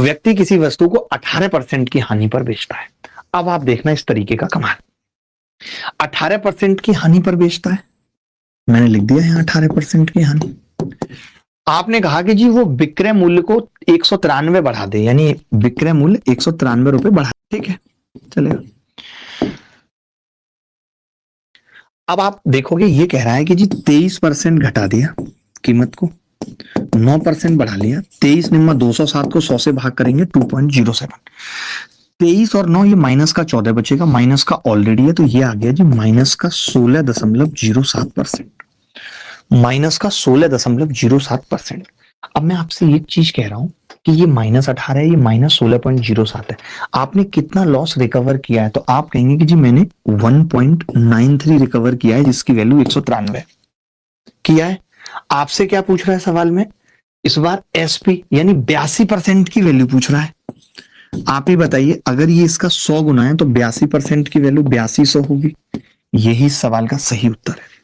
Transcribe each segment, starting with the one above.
व्यक्ति किसी वस्तु को 18% की हानि पर बेचता है। अब आप देखना इस तरीके का कमाल, 18% की हानि पर बेचता है, मैंने लिख दिया है 18% की हानि। आपने कहा कि जी वो विक्रय मूल्य को 193 बढ़ा दे, यानी विक्रय मूल्य 193 रुपए बढ़ा, ठीक है चलेगा। अब आप देखोगे ये कह रहा है कि जी 23% घटा दिया कीमत को, 9% बढ़ा लिया, 23 निम्मा 207 को 100 से भाग करेंगे 2.07, 23 और 9 ये माइनस का 14 बचेगा, माइनस का ऑलरेडी है तो ये आ गया जी माइनस का 16.07%, माइनस का 16.07%। अब मैं आपसे एक चीज कह रहा हूं कि ये -18 है, ये -16.07 है, आपने कितना लॉस रिकवर किया है? तो आप कहेंगे कि जी मैंने 1.93 रिकवर किया है, जिसकी वैल्यू 193 किया है। आपसे क्या पूछ रहा है सवाल में इस बार? एसपी यानी 82% की वैल्यू पूछ रहा है। आप ही बताइए, अगर ये इसका 100 गुना है तो 82% की वैल्यू 8200 होगी। यही सवाल का सही उत्तर है।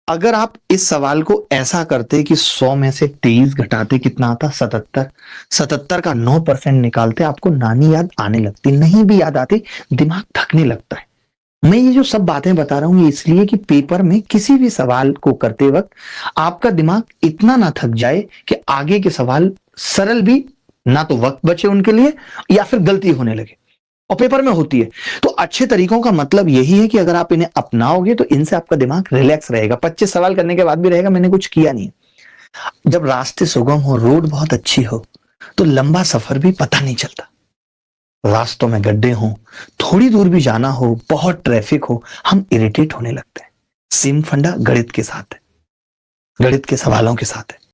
अगर आप इस सवाल को ऐसा करते कि 100 में से 23 घटाते कितना आता? 77, 77 का 9% निकालते, आपको नानी याद आने लगती, नहीं भी याद आती दिमाग थकने लगता है। मैं ये जो सब बातें बता रहा हूं ये इसलिए कि पेपर में किसी भी सवाल को करते वक्त आपका दिमाग इतना ना थक जाए कि आगे के सवाल सरल भी ना तो वक्त बचे उनके लिए या फिर गलती होने लगे, और पेपर में होती है। तो अच्छे तरीकों का मतलब यही है कि अगर आप इन्हें अपनाओगे तो इनसे आपका दिमाग रिलैक्स रहेगा। 25 सवाल करने के बाद भी रहेगा मैंने कुछ किया नहीं। जब रास्ते सुगम हो, रोड बहुत अच्छी हो, तो लंबा सफर भी पता नहीं चलता। रास्तों में गड्ढे हों, थोड़ी दूर भी जाना हो, बहुत ट्रैफिक हो, हम इरिटेट होने लगते हैं। सेम फंडा गणित के साथ है, गणित के सवालों के साथ है।